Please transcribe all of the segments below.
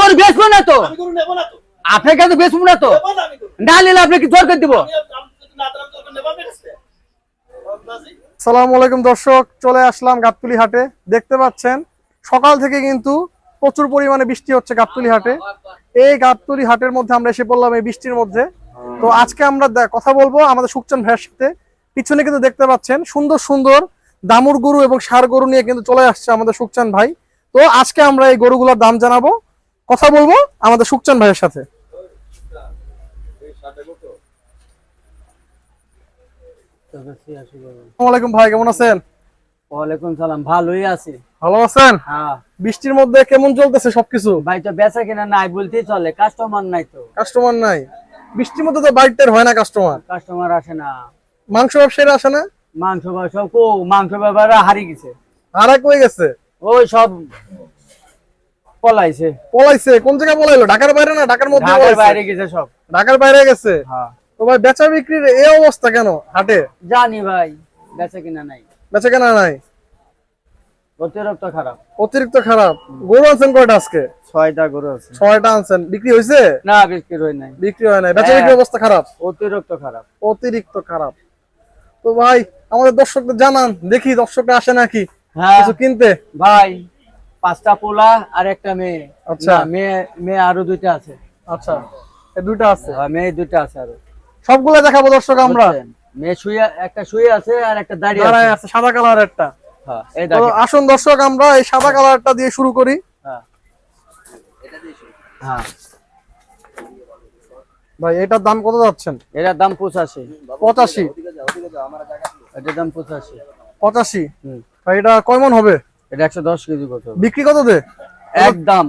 গরু বেচবো না তো, আপনার কাছে বেচবো না তো, না নিলে আপনি কি জোর করে দিব? আসসালামু আলাইকুম দর্শক, চলে আসলাম গাবতলী হাটে। দেখতে পাচ্ছেন সকাল থেকে কিন্তু প্রচুর পরিমাণে বৃষ্টি হচ্ছে গাবতলী হাটে। এই গাবতলী হাটের মধ্যে আমরা এসে পড়লাম এই বৃষ্টির মধ্যে। তো আজকে আমরা কথা বলবো আমাদের সুকচান ভাইয়ের সাথে। পিছনে কিন্তু দেখতে পাচ্ছেন সুন্দর সুন্দর দামুর গরু এবং ষাঁড় গরু নিয়ে কিন্তু চলে আসছে আমাদের সুকচান ভাই। তো আজকে আমরা এই গরুগুলোর দাম জানাবো, কথা বলবো আমাদের সুকচান ভাইয়ের সাথে। আসসালামু আলাইকুম ভাই, কেমন আছেন? ওয়ালাইকুম সালাম, ভালোই আছি। ভালো আছেন? হ্যাঁ বৃষ্টির মধ্যে কেমন চলতেছে সবকিছু? ভাই, তো বেচা কিনা নাই বলতেই চলে, কাস্টমার নাই তো। কাস্টমার নাই? বৃষ্টির মধ্যে তো বাইরের হয় না কাস্টমার, কাস্টমার আসে না। মাংস ব্যবসায়ীরা আসে না? মাংস সব মাংস ব্যাপারে হারিয়ে গেছে, আর এক হয়ে গেছে, ওই সব পলাইছে। পলাইছে? কোন জায়গায় পলাইলো? ঢাকার বাইরে না ঢাকার মধ্যে? ঢাকার বাইরে গেছে সব। ঢাকার বাইরে গেছে। হ্যাঁ। তো ভাই বেচা বিক্রির এই অবস্থা কেন হাটে? জানি ভাই, বেচা কিনা নাই, বেচা কেনা নাই, অতিরিক্ত খারাপ। অতিরিক্ত খারাপ। গরু আনছেন কয়টা আজকে? 6টা গরু আছে। 6টা আনছেন, বিক্রি হয়েছে? না, বিক্রি হয় নাই। বিক্রি হয় নাই, বেচা বিক্রির অবস্থা খারাপ, অতিরিক্ত খারাপ। অতিরিক্ত খারাপ। তো ভাই আমাদের দর্শকদের জানান, দেখি দর্শকরা আসে নাকি হ্যাঁ কিছু কিনতে। ভাই, 5টা পোলা আর একটা মেয়ে। আচ্ছা। না, মেয়ে আরো 2টা আছে। আচ্ছা, এই দুইটা আছে? হ্যাঁ, মেয়ে 2টা আছে আরো। সবগুলো দেখাবো দর্শক আমরা। বুঝছেন? মেয়ে একটা শুয়ে আছে আর একটা দাঁড়িয়ে দাঁড়ায় আছে। আছে, সাদা কালার একটা। হ্যাঁ, এই তো দেখেন। আসুন দর্শক আমরা এই সাদা কালারটা দিয়ে শুরু করি। হ্যাঁ, হ্যাঁ ভাই এটার দাম কত যাচ্ছেন? এটার দাম 85। 85? এটার দাম 85। 85? হুম। ভাই এটা কয় মন হবে? এটা 110 কেজি কত? বিক্রি কত দে? একদম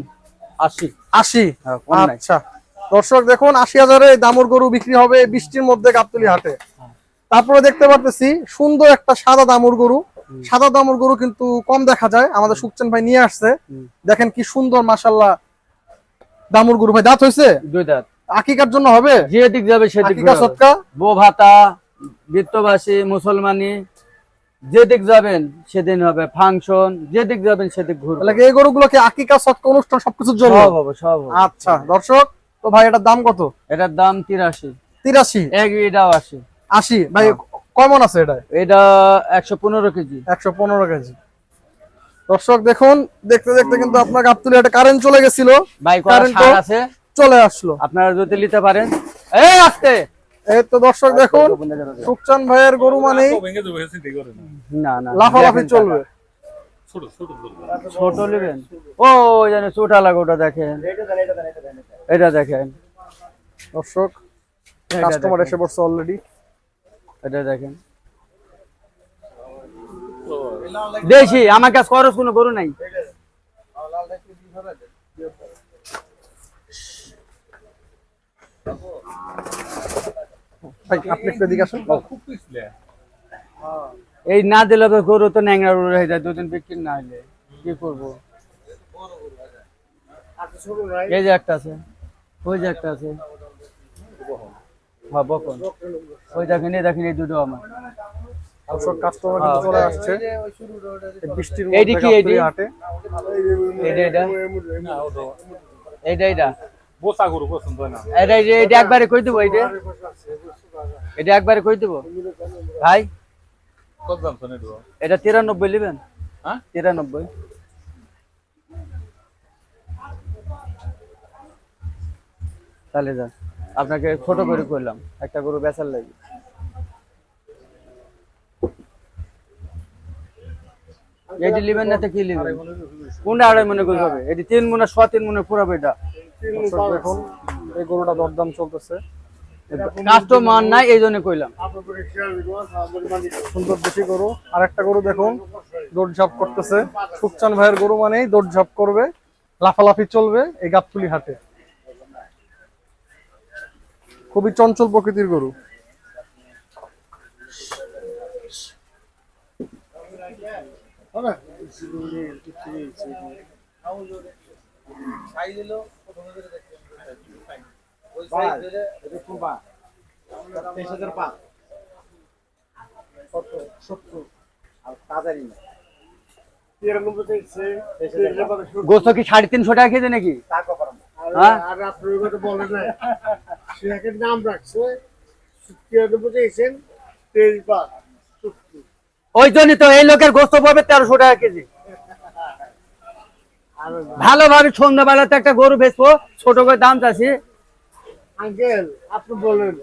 80। 80? হ্যাঁ, কম নাই। আচ্ছা দর্শক দেখুন, 80,000 এ দামুর গরু বিক্রি হবে এই বৃষ্টির মধ্যে গাবতলী হাটে। তারপরে দেখতে পারতেছি সুন্দর একটা সাদা দামুর গরু। সাদা দামুর গরু কিন্তু কম দেখা যায়, আমাদের সুকচান ভাই নিয়ে আসছে। দেখেন কি সুন্দর মাশাআল্লাহ দামুর গরু। ভাই দাঁত হইছে? 2 দাঁত। আকিকার জন্য হবে? যেদিক যাবে সেদিক আকিকা ঘুরাবে। সৎকা? বউ ভাতা, বৃত্তবাসী, মুসলমানি, যেদিক যাবেন সেদিন হবে ফাংশন, যেদিক যাবেন সেদিক ঘুরবে। তাহলে এই গরুগুলোকে আকিকা সৎকা অনুষ্ঠান সবকিছুর জন্য সব হবে, সব হবে। আচ্ছা দর্শক, তো ভাই এটার দাম কত? এটার দাম 83। 83? এটাও 80। 80? ভাই কমন আছে এটা? এটা 115 কেজি। 115 কেজি। দর্শক দেখুন, দেখতে দেখতে কিন্তু আপনার গাবতলী হাটে কারেন্ট চলে গেছিল, ভাই কারেন্ট কারেন্ট আছে, চলে আসলো। আপনারা যদি নিতে পারেন। এই আস্তে। এই তো দর্শক দেখুন, সুকচান ভাইয়ের গরু মানেই না না, লাফালাফি চলবে। ছোট নেবেন? ও জানে ছোটা লাগে, ওটা দেখেন, এটা দেখেন। দর্শক কাস্টমার এসে পড়ছে অলরেডি। এটা দেখেন, দেশি, আমার কাছে খরচ কোনো গরু নাই। ভাই আপনি একটু এদিকে আসেন। এই না দিলে তো গরু তো ন্যাংরা হয়ে যায়, 2 দিন বিক্রি না হলে কি করবো? এই যে একটা আছে, ওই যে একটা আছে। হ্যাঁ, বকন। ওই দেখেন, এই দেখেন, এই দুটো আমার। দর্শক কাস্টমার কিন্তু চলে আসছে এই বৃষ্টির এইটা মধ্যে কি? গাবতলী হাটে। এইটা এটা একবারে কই দেবো, এটা একবারে কই দেবো ভাই। এটা 93 নেবেন? হ্যাঁ, 93। তাহলে যান, আপনাকে ছোট করে করলাম, একটা গরু বেচার লাগে। এটি লিবেন না তো কি লিবেন? কোনটা 2.5 মনে করে হবে? এটি 3 মনে, 3 মনে পুরাবে এটা। দেখুন এই গরুটা দরদাম চলতেছে, কাস্টমার নাই এই জন্য কইলাম। সুন্দর দেশি গরু। আর একটা গরু দেখুন দৌড়ঝাঁপ করতেছে। সুকচান ভাইয়ের গরু মানেই দৌড়ঝাঁপ করবে, লাফালাফি চলবে এই গাবতলী হাটে। খুবই চঞ্চল প্রকৃতির গরু। গোস্ত কি 350 টাকা কেজি নাকি? হ্যাঁ আর আপনার কথা বলে না সে একটা নাম রাখছে কিভাবে বুঝেছেন তেজপাত চুক্তি ওই জন্যই তো এই লোকের গোস্ত পড়বে 1300 টাকা কেজি। ভালোভাবে সন্ধ্যাবেলাতে একটা গরু বেচবো, ছোট করে দাম চাচ্ছি। আঙ্কেল আপনি বলেন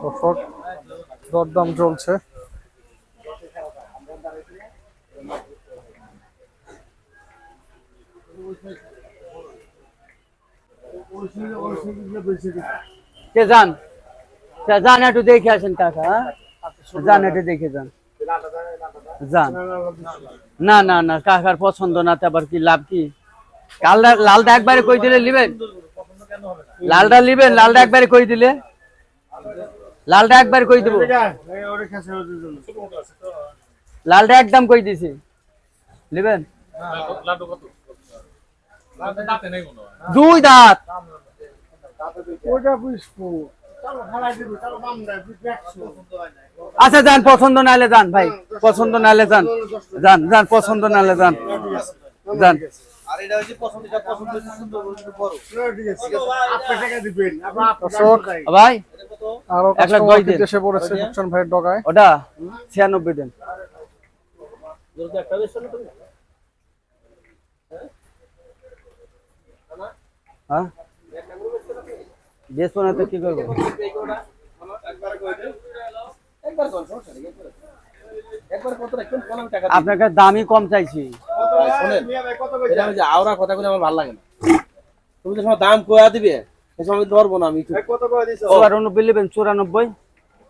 দর্শক দরদাম চলছে। কে যান যান একটু দেখে আসেন কাকা, হ্যাঁ? যান একটু দেখে যান, যান। না না না কাকার পছন্দ না তো আবার কি লাভ কি? লালটা একবারে কই দিলে নিবেন, লালটা নিবেন, লালটা একবারে কই দিলে, লালটা একবার কই দিব, লালটা একদম কই দিছি নিবেন। দুই দাঁত ওটা বুঝবো চলো খালাই দিব চলো দাম দেয় বুঝছো আচ্ছা যান, পছন্দ নাহলে যান ভাই, পছন্দ নাহলে যান, যান যান, পছন্দ নাহলে যান, যান। আর এটা হচ্ছে পছন্দটা পছন্দ হচ্ছে সুন্দর বড় ঠিক আছে আপনি টাকা দিবেন আবার দর্শক ভাই আরো এক লাখ কাস্টমার দশ দিন। এসে পড়েছে সুকচান ভাইয়ের ডগায়। ওটা 96 দেন। যদি একটা বেশ না তুমি হ্যাঁ বেচবো না তো কি করবো? একবার কই দে একবার কোন সমস্যা নেই একবার কত রাখবেন কোন আমি টাকা আপনার কাছে দামই কম চাইছি। শুনেন এটা আমি যে আওরা কথা কইলে আমার ভালো লাগে না। তুমি তো সময় দাম কয়া দিবে এই সময় আমি ধরবো না আমি একটু কত কয়া দিছো 94 নেবেন,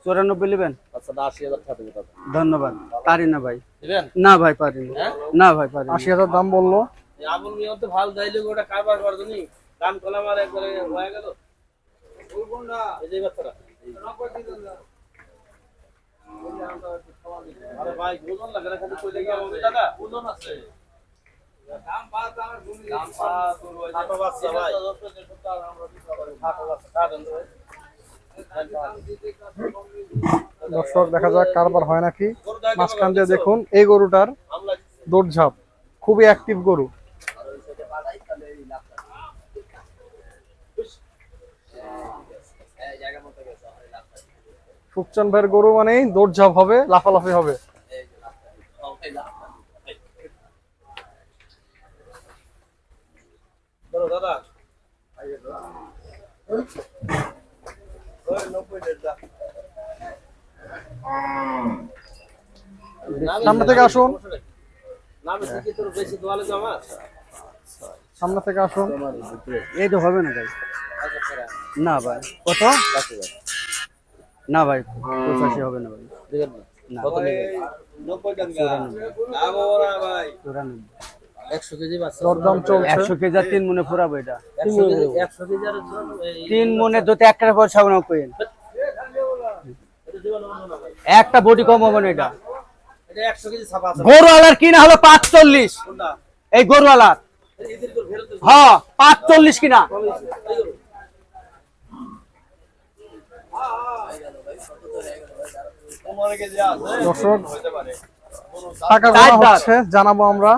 94 নেবেন। আচ্ছা 80000 টাকা দেব দাদা ধন্যবাদ। পারি না ভাই, দিবেন না ভাই পারি না, হ্যাঁ না ভাই পারি না। 80,000 দাম বললো। এই আবুল মিয়া তো ভালো দাইলে ওটা কারবার করার জন্য দাম কলা মার একবারে হয়ে গেল বলবো না এই যে বাচ্চারা আরে ভাই ওজন লাগে না খালি কইলে কি হবে দাদা ওজন আছে দাম পাস আমার ভূমি দাম পাস ছোট বাচ্চা ভাই ছোট বাচ্চা কাটেন দর্শক দেখা যাক কারবার হয় নাকি। মাঝখান দিয়ে দেখুন এই গরুটার দৌড়ঝাঁপ, খুবই অ্যাক্টিভ গরু। সুকচান ভাইয়ের গরু মানেই দৌড়ঝাঁপ হবে, লাফালাফি হবে। ধরো দাদা সামনে থেকে আসুন, না বেশি কি তোর বেশি দোয়ালে জমা সামনে থেকে আসুন। এই তো হবে না ভাই, না ভাই কত, না ভাই 85 হবে না ভাই, দেখেন না কত নেবে 90 টাকা না বাবা না ভাই 100 কেজি বাচ্চা দরদাম চলছে। 100 কেজি 3 মনে পুরাবো এটা, 100 কেজি আর 3 মনে যদি একটা পয়সা না কইেন, একটা বডি কম হবে না এটা। এটা 100 কেজি ছাপা আছে গরুওয়ালার কিনা হলো 45, কোনটা এই গরুওয়ালার এদের করে ফেরত দিন হ্যাঁ 45 কিনা। দর্শক টাকা গোনা হচ্ছে, জানাবো আমরা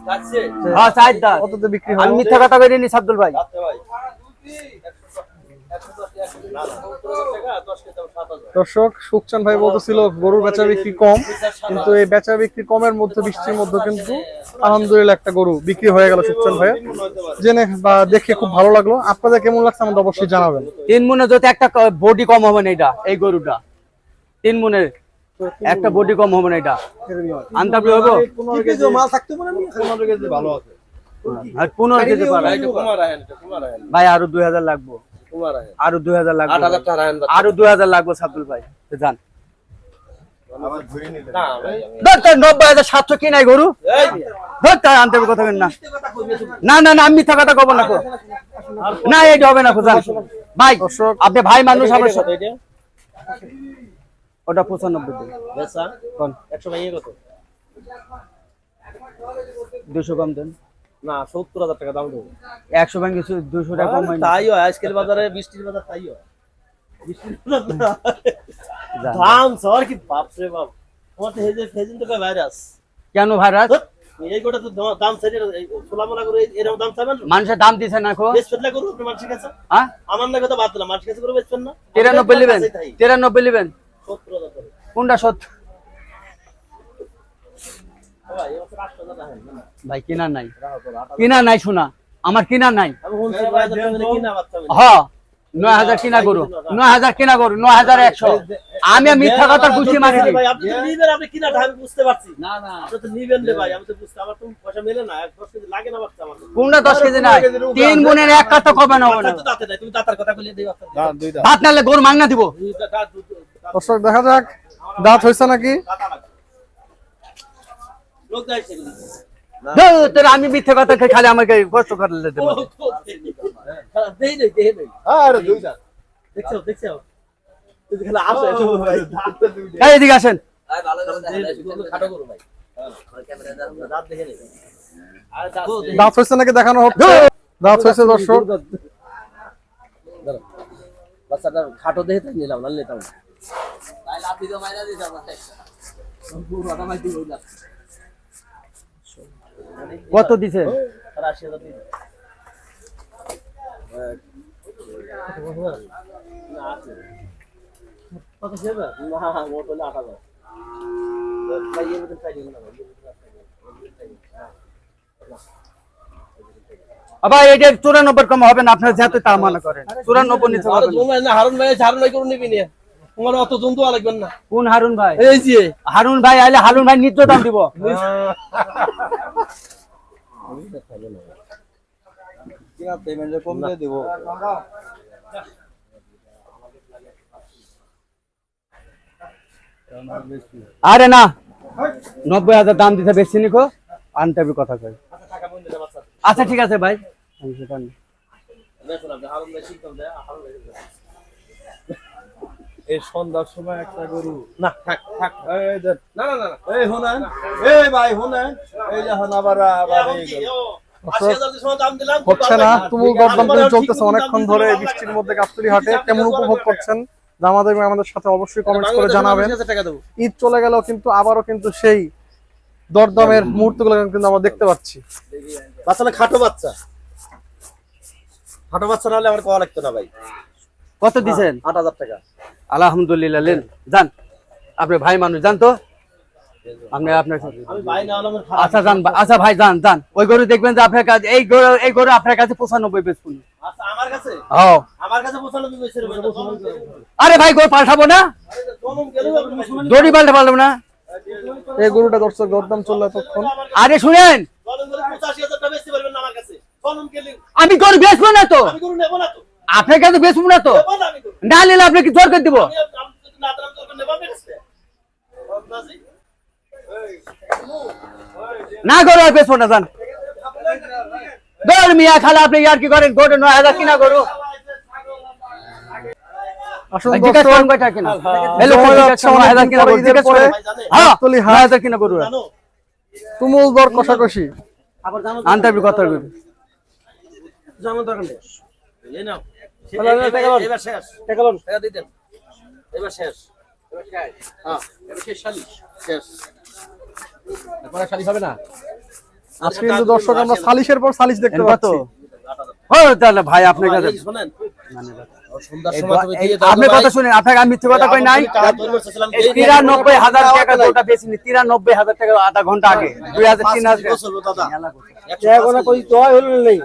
যাচ্ছে হ্যাঁ 4 দাঁত। কততে বিক্রি আমি হয়। মিথ্যা কথা কইনি আব্দুল ভাই, যাচ্ছে ভাই 110 না 70 টাকা 10 কেজি 7000 দর্শক সুকচান ভাই বলতেছিল গরুর বেচা বিক্রি কম, কিন্তু এই বেচা বিক্রি কমের মধ্যে, বৃষ্টির মধ্যে কিন্তু আলহামদুলিল্লাহ একটা গরু বিক্রি হয়ে গেল সুকচান ভাইয়ের। জেনে বা দেখে খুব ভালো লাগলো। আপনাদের কেমন লাগছে আমাদের অবশ্যই জানাবেন। 3 মনে যদি একটা বডি কম হবে না এটা, এই গরুটা 3 মনে একটা বডি কম হবে না এটা, আনতাবি হবো মাল থাকতে মানে 15 কেজি ভালো আছে আর 15 কেজি পারা এটা কুমার আহেন এটা কুমার আহেন ভাই, আরো 2000 লাগবো, কুমার আহেন আরো 2000 লাগবে, 8000 টাকা আহেন আরো 2000 লাগবে আব্দুল ভাই, তো যান। না ভাই ধর তার 90,700 কি নাই গরু, এই ধর তার আনতে হবে কথা কেন না, না না না আমি মিথ্যা কথা কব না, না এটা হবে না জান ভাই, দর্শক আপনি ভাই মানুষ আমার কত এটা ওটা 95 দিন বেচা কোন 100 ভাঙিয়ে কত 200 কম দেন, না 70000 টাকা দাম দেবো 100 ভাঙি 200 টাকা কম হয় না। তাই হয় আজকের বাজারে বৃষ্টির বাজার তাই হয় বৃষ্টির বাজার যান। দাম সর কি বাপ রে বাপ তোমার তো হেজে ফেজিন তো ভাইরাস কেন ভাইরাস, এই গোটা তো দাম চাইলে সোলামোলা করে এরকম দাম চাইবেন মানুষের দাম দিছে না কো বেশ ফেটলা করুন আপনি মানুষের কাছে হ্যাঁ আমার না কথা বাদ দিলাম মানুষের কাছে করে বেচবেন না 93 নেবেন 93 নেবেন 70,000 করে কোনটা 70 ভাই এই বছর 8,000 টাকা না ভাই কিনা নাই শোনা আমার কিনা নাই আমি বলছি 5,000 টাকা দিয়ে কিনা বাচ্চা হ্যাঁ 9000 কিনা গরু 9000 কিনা গরু 9100 আমি মিথ্যা কথা গুছি মারি দিই। ভাই আপনি তো নিবেন আপনি কিনা আমি বুঝতে পারছি না আপনি তো নিবেন রে ভাই আমি তো বুঝতে আমার তো পয়সা মেলে না 10 কেজি লাগে না বাচ্চা আমার কোনটা 10 কেজি নাই তিন গুণের এক কাটা কবে না হবে না তো দাঁতে নাই তুমি দাঁতার কথা বলে দেই বাচ্চা দাঁত দুইটা ভাত নালে গরু মাংনা দিব দর্শক দেখা যাক দাঁত হয়েছে নাকি। লোক যাইছে এগুলো। তোর আমি মিথ্যা কথা খালি আমাকে কষ্ট করে দিতে পারে। দেই নেই আরে দুইটা দেখছো তুই খালি আসো এসো ভাই এই এদিকে আসেন খাটো করো ভাই দাঁত দেখে নেই আর দাঁত হয়েছে নাকি দেখানো হচ্ছে। দাঁত হয়েছে দর্শক। বাচ্চাটা খাটো দেখে তাই নিলাম না নিতাম তাই লাঠি তো মাইরা দিতাম না পুরোটা মাইরা দিলাম কত দিছে 80,000 দিন না আছে কত সেবা না মোট হলো 8,000 ভাই এর মধ্যে চাই না আবার এটা 94 কম হবে না আপনার যাতে তা মনে করেন 94 নিতে আর পারবেন না। তোমার না হারুন ভাই করুন নিবি না তোমার অত জন্তু লাগবেন না কোন হারুন ভাই এই যে হারুন ভাই আইলে হারুন ভাই নিত্য দাম দিব কিনা পেমেন্ট কম দিয়ে দিব আরে না 90,000 দাম দিতে বেশি নিকো আনতে হবে কথা কই টাকা বন্ধ দে বাচ্চা আচ্ছা ঠিক আছে ভাই আমি সেটা নিই। দেখুন আপনি হারুন ভাই শিখতাম দে হারুন ভাই এই সন্ধ্যার সময় একটা গরু না থাক এই দেন না এই শুনেন এই ভাই শুনেন এই যখন আবার এখন কি ও 80,000 সময় দাম দিলাম হচ্ছে না, তুমুল দরদাম কিন্তু চলতেছে অনেকক্ষণ ধরে এই বৃষ্টির মধ্যে গাবতলী হাটে। কেমন উপভোগ করছেন দামাদামি আমাদের সাথে অবশ্যই কমেন্টস করে জানাবেন। টাকা দেবো ঈদ চলে গেল কিন্তু আবারও কিন্তু সেই দরদামের মুহূর্তগুলো কিন্তু আমরা দেখতে পাচ্ছি। বাচ্চা না খাটো বাচ্চা না হলে আমার কোয়া লাগতো না ভাই কত দিছেন 8,000 টাকা আলহামদুলিল্লাহ লেন যান আপনি ভাই মানুষ জান তো আপনি আপনার আমি ভাই না হলে আমার আচ্ছা যান আচ্ছা ভাই যান ওই গরু দেখবেন যে আপনার কাছে এই গরু আপনার কাছে 95 বেচপুন আচ্ছা আমার কাছে হ্যাঁ আমার কাছে 95 বেচে রে আরে ভাই গরু পাল্টাবো না কমম গেল আপনি দড়ি পাল্টাবো না এই গরুটা দর্শক দরদাম চললো এতক্ষণ। আরে শুনেন 85,000 টাকা বেচতে পারবেন না আমার কাছে কমম গেল আমি গরু বেচবো না তো আমি গরু নেব না তো আপনার কাছে বেচবো না তো নেব না আমি গরু না নিলে আপনাকে জোর করে দিব আমি না দাম তো নেব আমি কাছে বাজি না গরু আর বেচবো না যান গরু মিয়া খালা আপনি ইয়ার কি করেন গরু 9000 কিনা গরু আসুন জিজ্ঞেস দর্শক, করেন কয়টা কিনা হ্যালো সময় জিজ্ঞেস যাচ্ছে করেন 9000 অনেকদিন কিনা পরে গরু ঈদের জিজ্ঞেস পরে করেন হ্যাঁ গাবতলী হাট 9000 কিনা গরু জানো তুমুল দর কষাকষি। আবার জানো আনতে হবে কত গরু জানো দরকার নেই এই নাও এবার শেষ টাকা লোন টাকা দিয়ে দেন এবার শেষ হ্যাঁ এবার শেষ শালি শেষ এরপরে শালি হবে না আজকে কিন্তু দর্শক আমরা সালিশের পর সালিশ দেখতে কত পাচ্ছি। ও তাহলে ভাই আপনার কাছে এই শুনেন সন্ধ্যার সময় তুমি দিয়ে দাও আপনি কথা শুনেন আপনাকে আমি মিথ্যে কথা কই নাই 93,000 টাকা দুটো বেশি নি 93,000 টাকা আধা ঘন্টা আগে 2003 আছে দাদা এখন কই তো হলো নাই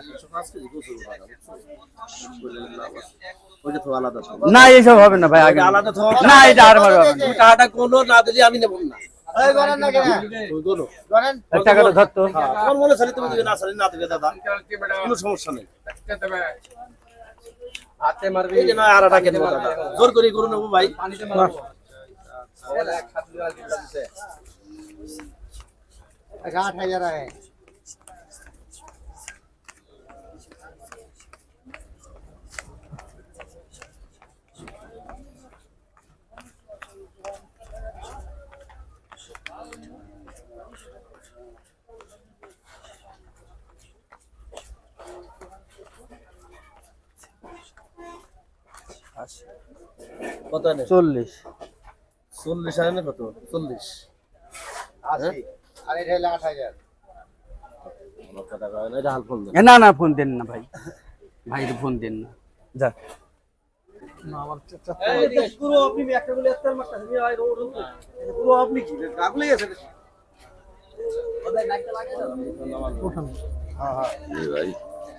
ওইটা তো আলাদা না এইসব হবে না ভাই আগে আলাদা তো না এটা আর হবে না টাকাটা কোনো না দিলে আমি নেব না এই গরেন না কেন কোনো গরেন টাকাটা ধরতো আমার মনে চালি তুমি দিবে না চালি না দিবে দাদা কোনো সমস্যা নেই হাতে মারবি এই যে না আর টাকা দেব দাদা জোর করে গরু নেব ভাই घाट है जरा है কত এনে 40 40 আনে কত 40 80 अरे ढेला 8000 না না ফোন দেন না ভাই, ভাই ফোন দেন না। যাক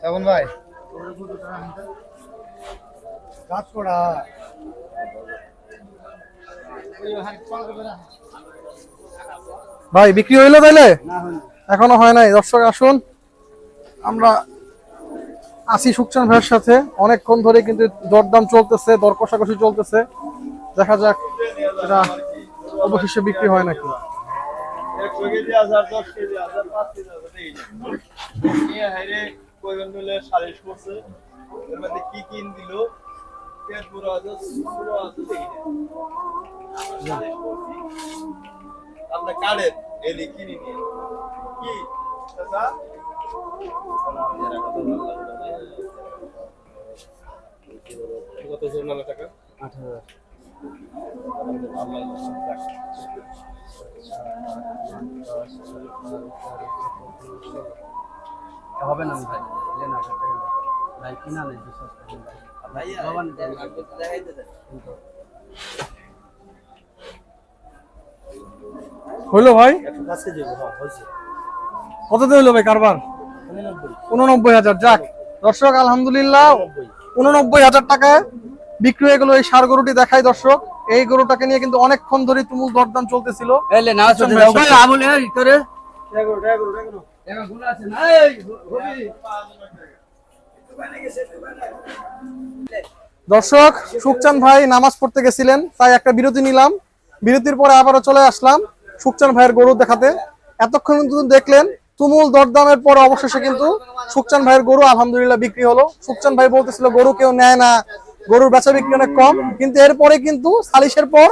এখন ভাই কাজ করা ভাই বিক্রি হইলো তাইলে? এখনো হয় নাই। দর্শক আসুন, আমরা আসি সুকচান ভাইয়ের সাথে, অনেকক্ষণ ধরে কিন্তু দরদাম চলতেছে, দর কষাকষি চলতেছে। দেখা যাক এটা অবশেষে বিক্রি হয় নাকি। 100 কেজি হাজার, 10 কেজি হাজার, 5 কেজি হাজার এই নিয়ে হাইরে কয়জন মিলে সালিশ করছে, এর মধ্যে কি কিন দিল, পেট পুরো আছে, পুরো আছে দেখি সালিশ করছি আপনি কাটেন এলি কিনি নিয়ে কি চাচা কত জন্য টাকা 8000 হবে না ভাই, লেন 8000 টাকা ভাই, কিনা নেই বিশ্বাস করেন ভাই, বাবা না দেখাইতে দেন। হইলো ভাই? 105 কেজি হ্যাঁ হইছে। কততে হইলো ভাই কারবার? 89,000। যাক দর্শক, আলহামদুলিল্লাহ 89,000 টাকায় বিক্রি হয়ে গেল এই ষাঁড় গরুটি। দেখাই দর্শক, এই গরুটাকে নিয়ে কিন্তু অনেকক্ষণ ধরে তুমুল দরদাম চলতেছিল। এলে না চলে যাও ভাই, আমলে এই করে টাকা গুলো আছে না, এই হবি দর্শক, সুকচান ভাই নামাজ পড়তে গেছিলেন, তাই একটা বিরতি নিলাম। বিরতির পরে আবারও চলে আসলাম সুকচান ভাইয়ের গরু দেখাতে। এতক্ষণ কিন্তু দেখলেন তুমুল দরদামের পর অবশেষে কিন্তু সুকচান ভাইয়ের গরু আলহামদুলিল্লাহ বিক্রি হলো। সুকচান ভাই বলতেছিল গরু কেউ নেয় না, গরুর বেচা বিক্রি অনেক কম, কিন্তু এরপরে কিন্তু সালিশের পর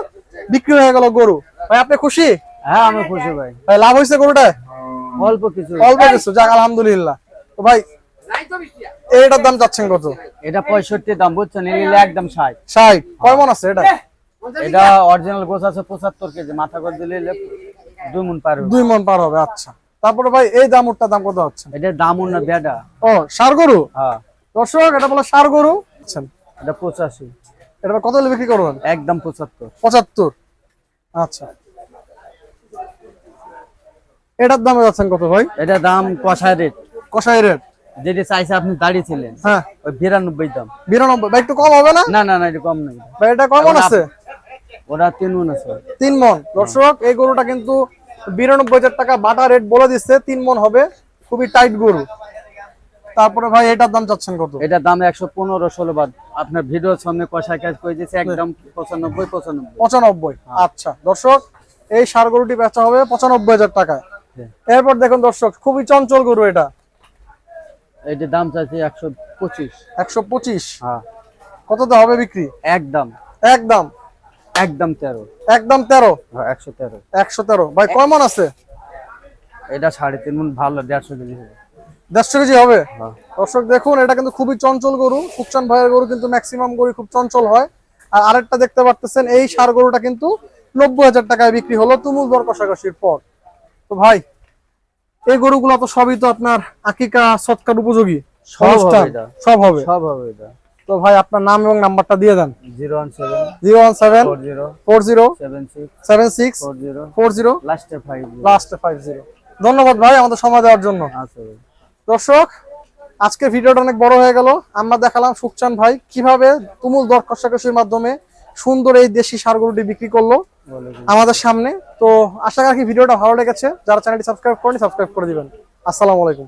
বিক্রি হয়ে গেল গরু। ভাই আপনি খুশি? হ্যাঁ আমি খুশি ভাই, ভাই লাভ হয়েছে গরুটা? অল্প কিছু অল্প কিছু, যাক আলহামদুলিল্লাহ। তো ভাই এটার দাম চাচ্ছেন কত? এটা 65 দাম, বুঝছেন, নিলে একদম 60। 60? কয় মন আছে এটা? এটা অরিজিনাল গোছ আছে 75 কেজি, মাথা করে দিলে 2 মণ পার হবে। 2 মন পার হবে। আচ্ছা, তারপরে ভাই এই দামটার দাম কত হচ্ছে? এটা দাম না বেডা। ও ষাঁড় গরু? হ্যাঁ দর্শক, এটা বলে ষাঁড় গরু। আচ্ছা, এটা 85, এটা কত হলে বিক্রি করবেন? একদম 75। 75? আচ্ছা, এটার দামে যাচ্ছেন কত ভাই? এটা দাম কষায় রেট, কষাই রেট যেটা চাইছে আপনি দাঁড়িয়েছিলেন, হ্যাঁ ওই 92 দাম। 92? ভাই একটু কম হবে না? না না না, এটা কম নেই ভাই এটা কয় মন আছে? ওরা 3 মণ আছে। 3 মন। দর্শক, এই গরুটা কিন্তু 92,000 টাকা বাটা রেট বলে দিচ্ছে, 3 মন হবে, খুবই টাইট গরু। তারপরে ভাই এটার দাম চাচ্ছেন কত? এটা দাম 115-16 বাদ, আপনার ভিডিওর সামনে কষায় কাজ করে দিয়েছে, একদম 95-95। 95? আচ্ছা দর্শক, এই ষাঁড় গরুটি বেচা হবে 95,000 টাকায়। এরপর দেখুন দর্শক, খুবই চঞ্চল গরু এটা। এটার দাম চাইছে 125। 125? হ্যাঁ কততে হবে বিক্রি? একদম একদম? একদম 13। একদম 13? হ্যাঁ 113। 113? ভাই কয় মন আছে? এটা 3.5 মণ, ভালো 150 কেজি হবে। 150 কেজি হবে? হ্যাঁ। দর্শক দেখুন, এটা কিন্তু খুবই চঞ্চল গরু। সুকচান ভাইয়ের গরু কিন্তু ম্যাক্সিমাম গরু খুব চঞ্চল হয়। আর আরেকটা দেখতে পারতেছেন, এই ষাঁড় গরুটা কিন্তু 90,000 টাকায় বিক্রি হলো তুমুল দর কষাকষির পর। তো ভাই এই গরুগুলো তো সবই তো আপনার আকিকা সৎকার উপযোগী, সব হবে অনুষ্ঠান এটা। সব হবে। সব হবে এটা। তো ভাই আপনার নাম এবং নাম্বারটা দিয়ে দেন। 017 017 40 40 76 76 40 40 লাস্টে 5। লাস্ট 50। ধন্যবাদ ভাই আমাদের সময় দেওয়ার জন্য। আচ্ছা ভাই। দর্শক, আজকে ভিডিওটা অনেক বড় হয়ে গেল। আমরা দেখালাম সুকচান ভাই কিভাবে তুমুল দর কষাকষির মাধ্যমে সুন্দর এই দেশি ষাঁড় গরুটি বিক্রি করলো আমাদের সামনে। তো আশা রাখি ভিডিওটা ভালো লেগেছে। যারা চ্যানেলটি সাবস্ক্রাইব করেনি সাবস্ক্রাইব করে দিবেন। আসসালামু আলাইকুম।